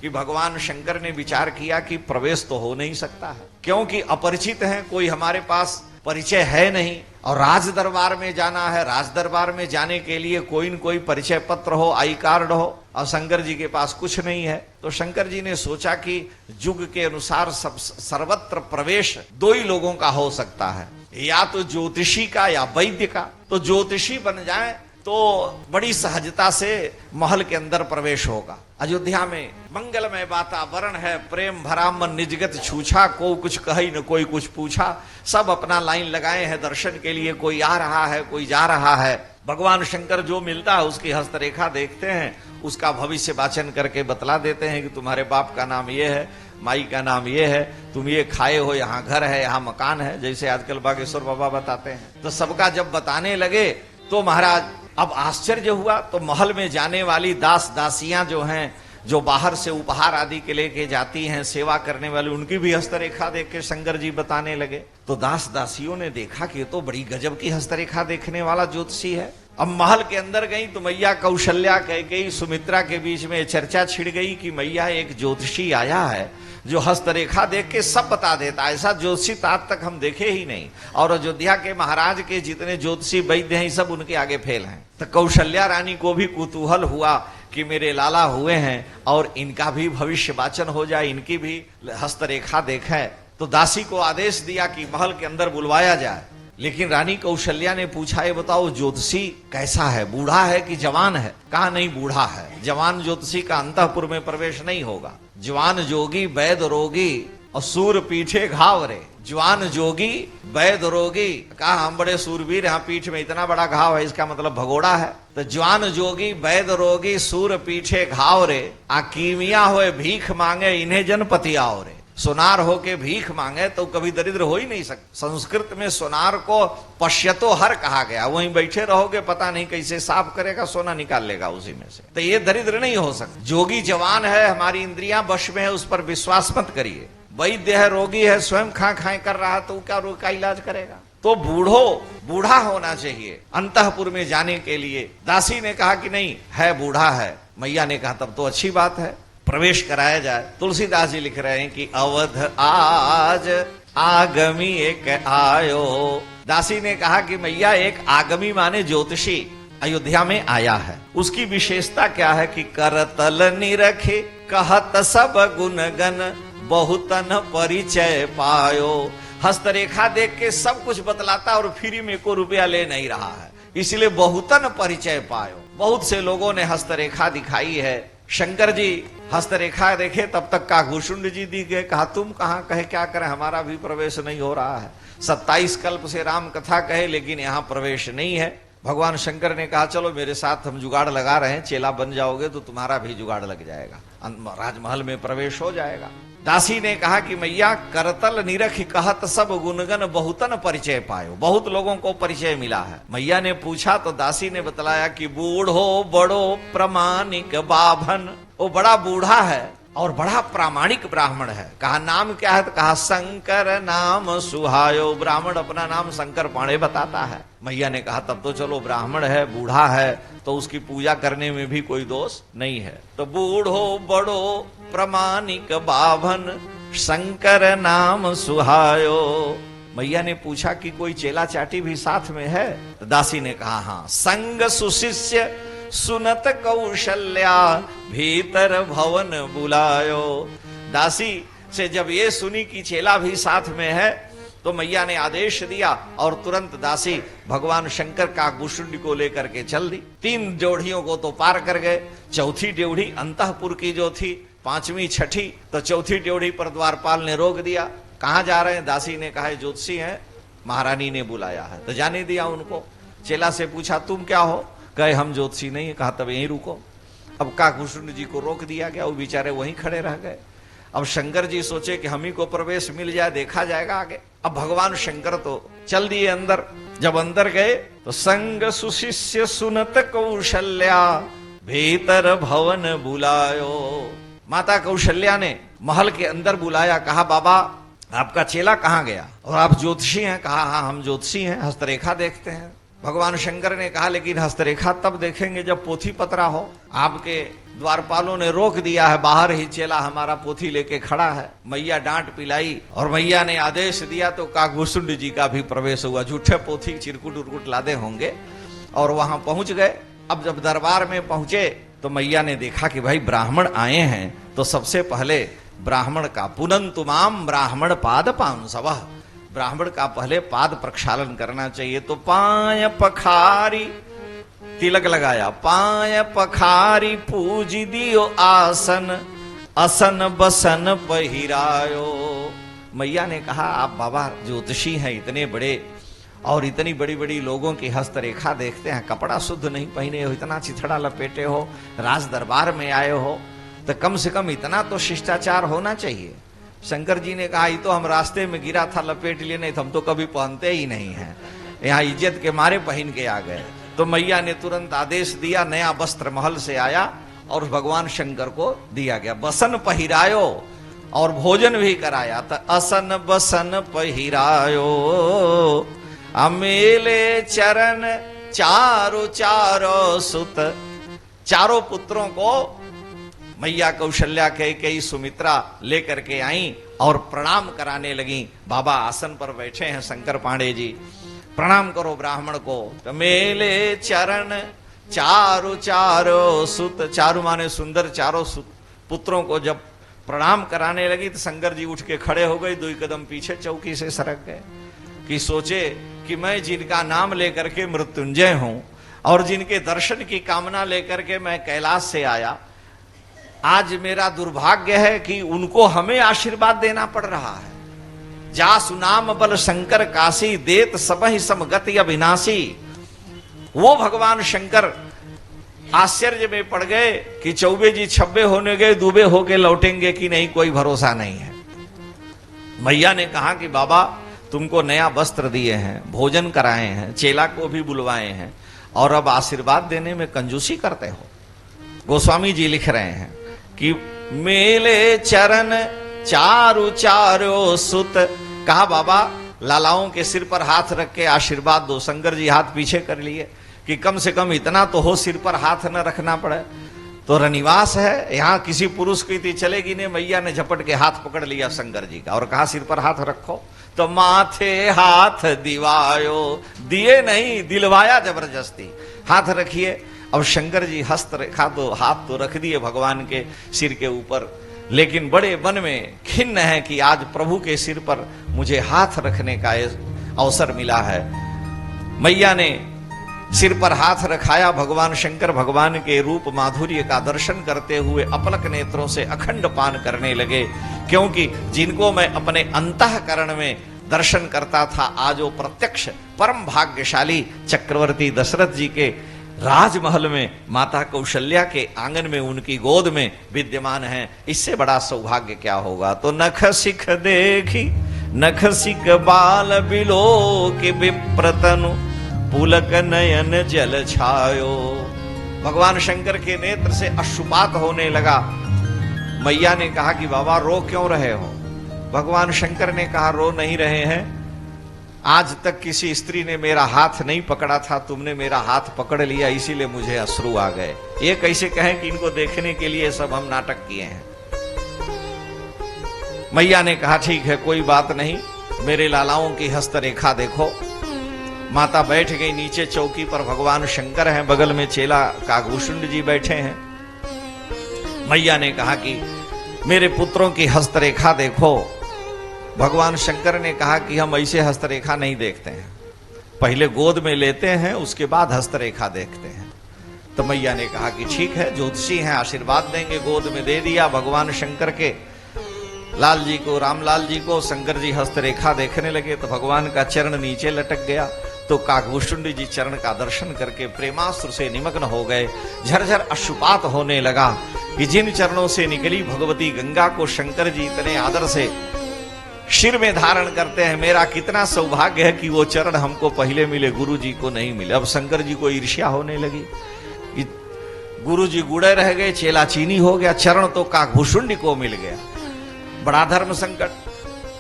कि भगवान शंकर ने विचार किया कि प्रवेश तो हो नहीं सकता है, क्योंकि अपरिचित हैं, कोई हमारे पास परिचय है नहीं, और राज दरबार में जाना है। राज दरबार में जाने के लिए कोई न कोई परिचय पत्र हो, आई कार्ड हो, और शंकर जी के पास कुछ नहीं है। तो शंकर जी ने सोचा कि युग के अनुसार सर्वत्र प्रवेश दो ही लोगों का हो सकता है, या तो ज्योतिषी का या वैद्य का। तो ज्योतिषी बन जाए तो बड़ी सहजता से महल के अंदर प्रवेश होगा। अयोध्या में मंगलमय वातावरण है, प्रेम भरा मन निजगत छूछा, को कुछ कही न कोई कुछ पूछा। सब अपना लाइन लगाए हैं दर्शन के लिए, कोई आ रहा है, कोई जा रहा है। भगवान शंकर जो मिलता है उसकी हस्तरेखा देखते हैं, उसका भविष्य वाचन करके बतला देते हैं कि तुम्हारे बाप का नाम ये है, माई का नाम ये है, तुम ये खाए हो, यहाँ घर है, यहाँ मकान है, जैसे आजकल बागेश्वर बाबा बताते हैं। तो सबका जब बताने लगे तो महाराज अब आश्चर्य हुआ। तो महल में जाने वाली दास दासियां जो हैं, जो बाहर से उपहार आदि के लेके जाती हैं, सेवा करने वाली, उनकी भी हस्तरेखा देख के शंकर जी बताने लगे। तो दास दासियों ने देखा कि ये तो बड़ी गजब की हस्तरेखा देखने वाला ज्योतिषी है। अब महल के अंदर गई तो मैया कौशल्या, कैकेयी, सुमित्रा के बीच में चर्चा छिड़ गई कि मैया एक ज्योतिषी आया है जो हस्तरेखा देख के सब बता देता है, ऐसा ज्योतिषी आज तक हम देखे ही नहीं। और अयोध्या के महाराज के जितने ज्योतिषी वैद्य हैं सब उनके आगे फेल हैं। तो कौशल्या रानी को भी कुतूहल हुआ कि मेरे लाला हुए हैं और इनका भी भविष्य वाचन हो जाए, इनकी भी हस्तरेखा देखे। तो दासी को आदेश दिया कि महल के अंदर बुलवाया जाए। लेकिन रानी कौशल्या ने पूछा, ये बताओ ज्योतिषी कैसा है, बूढ़ा है कि जवान है? कहा नहीं, बूढ़ा है। जवान ज्योतिषी का अंतःपुर में प्रवेश नहीं होगा। जवान जोगी वैद रोगी और सूर पीठे घाव रे। जवान जोगी वैद रोगी, कहा हम बड़े सूरवीर, यहाँ पीठ में इतना बड़ा घाव है, इसका मतलब भगोड़ा है। तो जवान जोगी वैद रोगी सूर पीठे घाव रे, आ कीमिया होए भीख मांगे इन्हें जनपति आओ रे। सोनार होके भीख मांगे तो कभी दरिद्र हो ही नहीं सकता। संस्कृत में सोनार को पश्यतो हर कहा गया, वहीं बैठे रहोगे पता नहीं कैसे साफ करेगा, सोना निकाल लेगा उसी में से। तो ये दरिद्र नहीं हो सकता। जोगी जवान है, हमारी इंद्रियां वश में है, उस पर विश्वास मत करिए। वैद्य है, रोगी है, स्वयं खा खाए कर रहा है, तो क्या रोग का इलाज करेगा? तो बूढ़ा होना चाहिए अंतःपुर में जाने के लिए। दासी ने कहा कि नहीं है, बूढ़ा है। मैया ने कहा तब तो अच्छी बात है, प्रवेश कराया जाए। तुलसीदास जी लिख रहे हैं कि अवध आज आगमी एक आयो। दासी ने कहा कि मैया एक आगमी माने ज्योतिषी अयोध्या में आया है। उसकी विशेषता क्या है कि करतल निरखे कहत सब गुणगन बहुतन परिचय पायो। हस्तरेखा देख के सब कुछ बतलाता और फ्री में को रुपया ले नहीं रहा है, इसलिए बहुतन परिचय पायो। बहुत से लोगों ने हस्तरेखा दिखाई है। शंकर जी हस्तरेखा देखे तब तक काकभूषुंड जी दी गए, कहा तुम कहां, कहे क्या करें, हमारा भी प्रवेश नहीं हो रहा है। 27 कल्प से राम कथा कहे लेकिन यहाँ प्रवेश नहीं है। भगवान शंकर ने कहा चलो मेरे साथ हम जुगाड़ लगा रहे हैं, चेला बन जाओगे तो तुम्हारा भी जुगाड़ लग जाएगा, राजमहल में प्रवेश हो जाएगा। दासी ने कहा कि मैया करतल निरख कहत सब गुणगन बहुतन परिचय पायो। बहुत लोगों को परिचय मिला है। मैया ने पूछा तो दासी ने बतलाया कि बूढ़ो बड़ो प्रामाणिक बाभन। वो बड़ा बूढ़ा है और बड़ा प्रामाणिक ब्राह्मण है। कहा नाम क्या है? तो कहा शंकर नाम सुहायो। ब्राह्मण अपना नाम शंकर पाणे बताता है। मैया ने कहा तब तो चलो, ब्राह्मण है, बूढ़ा है, तो उसकी पूजा करने में भी कोई दोष नहीं है। तो बूढ़ो बड़ो प्रामाणिक बाभन शंकर नाम सुहायो। मैया ने पूछा कि कोई चेला चाटी भी साथ में है? तो दासी ने कहा हाँ। संग सुशिष्य सुनत कौशल्या भीतर भवन बुलायो। दासी से जब ये सुनी कि चेला भी साथ में है तो मैया ने आदेश दिया और तुरंत दासी भगवान शंकर काकभूषुंड को लेकर के चल दी। 3 ड्योढ़ियों को तो पार कर गए। चौथी ड्योढ़ी अंतःपुर की जो थी, 5वीं 6ठी, तो चौथी ड्योढ़ी पर द्वारपाल ने रोक दिया। कहां जा रहे हैं? दासी ने कहा ज्योतिषी हैं, महारानी ने बुलाया है। तो जाने दिया उनको। चेला से पूछा तुम क्या हो? कहे हम ज्योतिषी नहीं। कहा तब यहीं रुको। अब काकभूषुंड जी को रोक दिया गया, वो बेचारे वहीं खड़े रह गए। अब शंकर जी सोचे कि हम ही को प्रवेश मिल जाए, देखा जाएगा आगे। अब भगवान शंकर तो चल दिए अंदर। जब अंदर गए तो संग सुशिष्य सुनत कौशल्या भीतर भवन बुलायो। माता कौशल्या ने महल के अंदर बुलाया। कहा बाबा आपका चेला कहाँ गया? और आप ज्योतिषी हैं? कहा हाँ हम ज्योतिषी हैं, हस्तरेखा देखते हैं। भगवान शंकर ने कहा लेकिन हस्तरेखा तब देखेंगे जब पोथी पतरा हो। आपके द्वारपालों ने रोक दिया है, बाहर ही चेला हमारा पोथी लेके खड़ा है। मैया डांट पिलाई और मैया ने आदेश दिया तो काकभूषुंड जी का भी प्रवेश हुआ। झूठे पोथी चिरकुट उरकुट लादे होंगे और वहां पहुंच गए। अब जब दरबार में पहुंचे तो मैया ने देखा कि भाई ब्राह्मण आए हैं, तो सबसे पहले ब्राह्मण का पुनंतु माम ब्राह्मण पाद पांसवः, ब्राह्मण का पहले पाद प्रक्षालन करना चाहिए। तो पाय पखारी, तिलक लगाया, पाय पखारी पूज दियो आसन, असन बसन पहिरायो। मैया ने कहा आप बाबा ज्योतिषी हैं, इतने बड़े और इतनी बड़ी बड़ी लोगों की हस्तरेखा देखते हैं, कपड़ा शुद्ध नहीं पहने हो, इतना चिथड़ा लपेटे हो, राज दरबार में आए हो, तो कम से कम इतना तो शिष्टाचार होना चाहिए। शंकर जी ने कहा ये तो हम रास्ते में गिरा था लपेट लिए, नहीं तो हम तो कभी पहनते ही नहीं हैं, यहाँ इज्जत के मारे पहन के आ गए। तो मैया ने तुरंत आदेश दिया, नया वस्त्र महल से आया और भगवान शंकर को दिया गया। बसन पहिरायो और भोजन भी कराया। तो असन बसन पहिरायो अमेले चरण चारो चारो सुत, चारों पुत्रों को मैया कौशल्या कैकेयी सुमित्रा लेकर के आई और प्रणाम कराने लगी। बाबा आसन पर बैठे हैं शंकर पांडे जी, प्रणाम करो ब्राह्मण को। तो मेले चरण चारु चारो सुत, चारु माने सुंदर, चारों पुत्रों को जब प्रणाम कराने लगी तो शंकर जी उठ के खड़े हो गए, 2 कदम पीछे चौकी से सरक गए कि सोचे कि मैं जिनका नाम लेकर के मृत्युंजय हूं और जिनके दर्शन की कामना लेकर के मैं कैलाश से आया, आज मेरा दुर्भाग्य है कि उनको हमें आशीर्वाद देना पड़ रहा है। जासु नाम बल शंकर काशी, देत सबहि समगति अविनाशी। वो भगवान शंकर आश्चर्य में पड़ गए कि चौबे जी छब्बे होने गए, दुबे होके लौटेंगे कि नहीं, कोई भरोसा नहीं है। मैया ने कहा कि बाबा तुमको नया वस्त्र दिए हैं, भोजन कराए हैं, चेला को भी बुलवाए हैं और अब आशीर्वाद देने में कंजूसी करते हो। गोस्वामी जी लिख रहे हैं कि मेले चरण चारु चारो सुत, कहा बाबा लालाओं के सिर पर हाथ रख के आशीर्वाद दो। शंकर जी हाथ पीछे कर लिए कि कम से कम इतना तो हो, सिर पर हाथ न रखना पड़े। तो रनिवास है, यहाँ किसी पुरुष की थी चलेगी नहीं। मैया ने झपट के हाथ पकड़ लिया शंकर जी का और कहा सिर पर हाथ रखो। तो माथे हाथ दिवायो, दिए नहीं दिलवाया जबरदस्ती, हाथ रखिए। अब शंकर जी हस्त रेखा तो हाथ तो रख दिए भगवान के सिर के ऊपर, लेकिन बड़े मन में खिन्न है कि आज प्रभु के सिर पर मुझे हाथ रखने का अवसर मिला है। मैया ने सिर पर हाथ रखाया। भगवान शंकर भगवान के रूप माधुर्य का दर्शन करते हुए अपलक नेत्रों से अखंड पान करने लगे, क्योंकि जिनको मैं अपने अंतःकरण में दर्शन करता था, आज वो प्रत्यक्ष परम भाग्यशाली चक्रवर्ती दशरथ जी के राजमहल में माता कौशल्या के आंगन में उनकी गोद में विद्यमान है। इससे बड़ा सौभाग्य क्या होगा। तो नख सिख देखी नख सिख बाल बिलो के विप्रतनु, पुलक नयन जल छायो। भगवान शंकर के नेत्र से अश्रुपात होने लगा। मैया ने कहा कि बाबा रो क्यों रहे हो। भगवान शंकर ने कहा रो नहीं रहे हैं, आज तक किसी स्त्री ने मेरा हाथ नहीं पकड़ा था, तुमने मेरा हाथ पकड़ लिया, इसीलिए मुझे अश्रु आ गए। ये कैसे कहें कि इनको देखने के लिए सब हम नाटक किए हैं। मैया ने कहा ठीक है कोई बात नहीं, मेरे लालाओं की हस्तरेखा देखो। माता बैठ गई नीचे चौकी पर, भगवान शंकर हैं, बगल में चेला काकभूषुंड जी बैठे हैं। मैया ने कहा कि मेरे पुत्रों की हस्तरेखा देखो। भगवान शंकर ने कहा कि हम ऐसे हस्तरेखा नहीं देखते हैं, पहले गोद में लेते हैं उसके बाद हस्तरेखा देखते हैं। तो मैया ने कहा कि ठीक है, ज्योतिषी हैं, आशीर्वाद देंगे। गोद में दे दिया भगवान शंकर के लाल जी को, रामलाल जी को। शंकर जी हस्तरेखा देखने लगे तो भगवान का चरण नीचे लटक गया। तो काकभूषुंड जी चरण का दर्शन करके प्रेमाश्रु से निमग्न हो गए। झरझर अश्रुपात होने लगा कि जिन चरणों से निकली भगवती गंगा को शंकर जी इतने आदर से शिर में धारण करते हैं। मेरा कितना सौभाग्य है कि वो चरण हमको पहले मिले, गुरु जी को नहीं मिले। अब शंकर जी को ईर्ष्या होने लगी कि गुरु जी गुड़े रह गए, चेला चीनी हो गया, चरण तो काकभूषुंड को मिल गया। बड़ा धर्म संकट।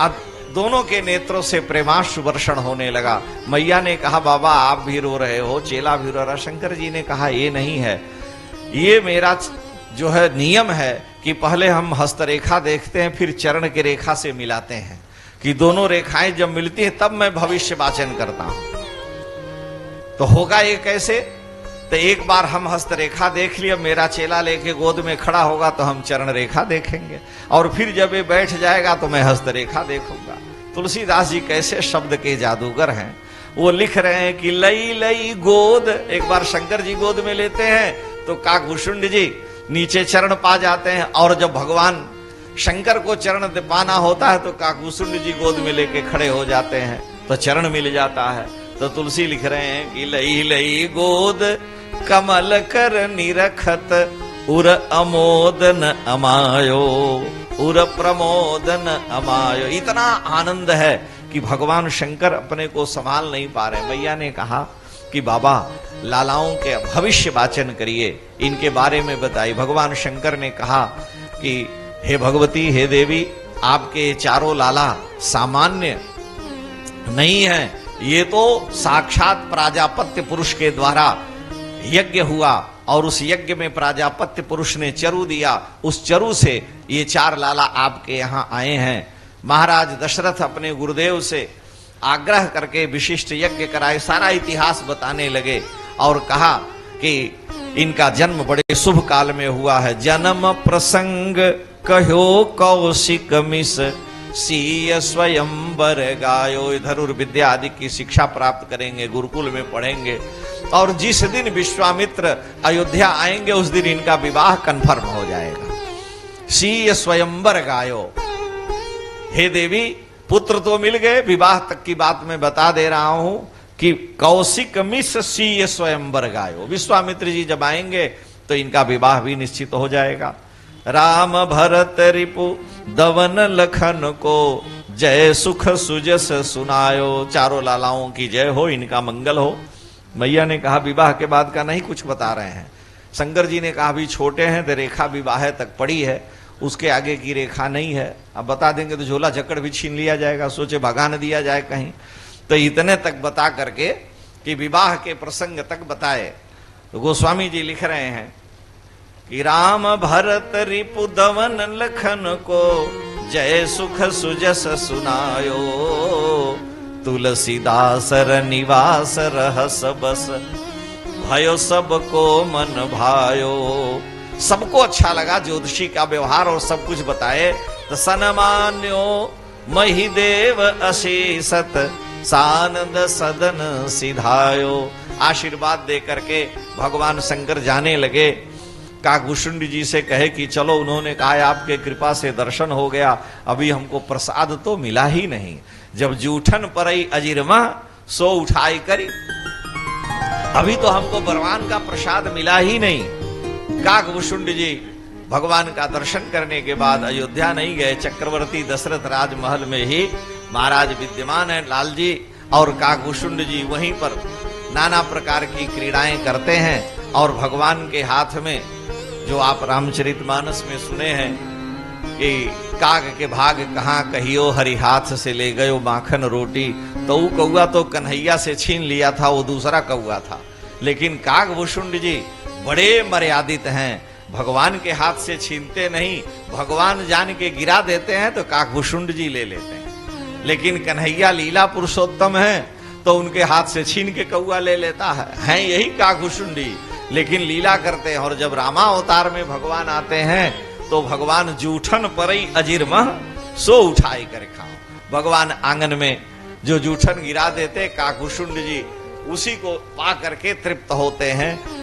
अब दोनों के नेत्रों से प्रेमाश्रु वर्षण होने लगा। मैया ने कहा बाबा आप भी रो रहे हो, चेला भी रो रहा। शंकर जी ने कहा ये नहीं है, ये मेरा जो है नियम है कि पहले हम हस्तरेखा देखते हैं, फिर चरण की रेखा से मिलाते हैं, कि दोनों रेखाएं जब मिलती हैं तब मैं भविष्य वाचन करता हूं। तो होगा ये कैसे? तो एक बार हम हस्तरेखा देख लिया, मेरा चेला लेके गोद में खड़ा होगा तो हम चरण रेखा देखेंगे, और फिर जब ये बैठ जाएगा तो मैं हस्तरेखा देखूंगा। तुलसीदास जी कैसे शब्द के जादूगर हैं। वो लिख रहे हैं कि लई लई गोद, एक बार शंकर जी गोद में लेते हैं तो काकभूषुंड जी नीचे चरण पा जाते हैं, और जब भगवान शंकर को चरण पाना होता है तो काकभूषुंड जी गोद में लेके खड़े हो जाते हैं, तो चरण मिल जाता है। तो तुलसी लिख रहे हैं कि लई लई गोद कमल कर निरखत उर अमोदन अमायो, उर प्रमोदन अमायो। इतना आनंद है कि भगवान शंकर अपने को संभाल नहीं पा रहे। मैया ने कहा कि बाबा लालाओं के भविष्य वाचन करिए, इनके बारे में बताइए। भगवान शंकर ने कहा कि हे भगवती, हे देवी, आपके चारों लाला सामान्य नहीं है, ये तो साक्षात प्राजापत्य पुरुष के द्वारा यज्ञ हुआ, और उस यज्ञ में प्राजापत्य पुरुष ने चरु दिया, उस चरु से ये चार लाला आपके यहां आए हैं। महाराज दशरथ अपने गुरुदेव से आग्रह करके विशिष्ट यज्ञ कराए, सारा इतिहास बताने लगे और कहा कि इनका जन्म बड़े शुभ काल में हुआ है। जन्म प्रसंग कहो कौशिक मिस सीय स्वयंवर गायो। इधर विद्या आदि की शिक्षा प्राप्त करेंगे, गुरुकुल में पढ़ेंगे, और जिस दिन विश्वामित्र अयोध्या आएंगे उस दिन इनका विवाह कन्फर्म हो जाएगा। सीय स्वयंवर गायो। हे देवी, पुत्र तो मिल गए, विवाह तक की बात मैं बता दे रहा हूं कि कौशिक मिस सीय स्वयंवर गायो। विश्वामित्र जी जब आएंगे तो इनका विवाह भी निश्चित हो जाएगा। राम भरत रिपु दवन लखन को जय सुख सुजस सुनायो। चारों लालाओं की जय हो, इनका मंगल हो। मैया ने कहा विवाह के बाद का नहीं कुछ बता रहे हैं। शंकर जी ने कहा अभी छोटे हैं तो रेखा विवाह तक पड़ी है, उसके आगे की रेखा नहीं है। अब बता देंगे तो झोला झक्कड़ भी छीन लिया जाएगा, सोचे भगा न दिया जाए कहीं। तो इतने तक बता करके कि विवाह के प्रसंग तक बताए। तो गोस्वामी जी लिख रहे हैं कि राम भरत रिपु दवन लखन को जय सुख सुजस सुनायो। तुलसीदास निवास रहस बस भयो सबको मन भायो। सबको अच्छा लगा, ज्योतिषी का व्यवहार और सब कुछ बताए। तो सनमान्यो महिदेव अशेषत सानंद सदन सिधायो। आशीर्वाद दे करके भगवान शंकर जाने लगे। काकभूषुंड जी से कहे कि चलो, उन्होंने कहा आपके कृपा से दर्शन हो गया, अभी हमको प्रसाद तो मिला ही नहीं। जब जूठन परई अजिरमा सो उठाई करी, अभी तो हमको भगवान का प्रसाद मिला ही नहीं। काकभूषुंड जी भगवान का दर्शन करने के बाद अयोध्या नहीं गए, चक्रवर्ती दशरथ राजमहल में ही महाराज विद्यमान है लाल जी, और काकभूषुंड जी वहीं पर नाना प्रकार की क्रीड़ाएं करते हैं। और भगवान के हाथ में, जो आप रामचरितमानस में सुने हैं कि काग के भाग कहाँ कहियो हरि हाथ से ले गयो माखन रोटी। तो वो कौआ तो कन्हैया से छीन लिया था, वो दूसरा कौआ था। लेकिन काकभूषुंड जी बड़े मर्यादित हैं, भगवान के हाथ से छीनते नहीं, भगवान जान के गिरा देते हैं तो काकभूषुंड जी ले लेते हैं। लेकिन कन्हैया लीला पुरुषोत्तम है तो उनके हाथ से छीन के कौआ ले लेता है यही काकभूषुंड जी, लेकिन लीला करते हैं। और जब रामावतार में भगवान आते हैं तो भगवान जूठन परई अजिरमह सो उठाई कर खाओ। भगवान आंगन में जो जूठन गिरा देते, काकभूषुंड जी उसी को पा करके तृप्त होते हैं।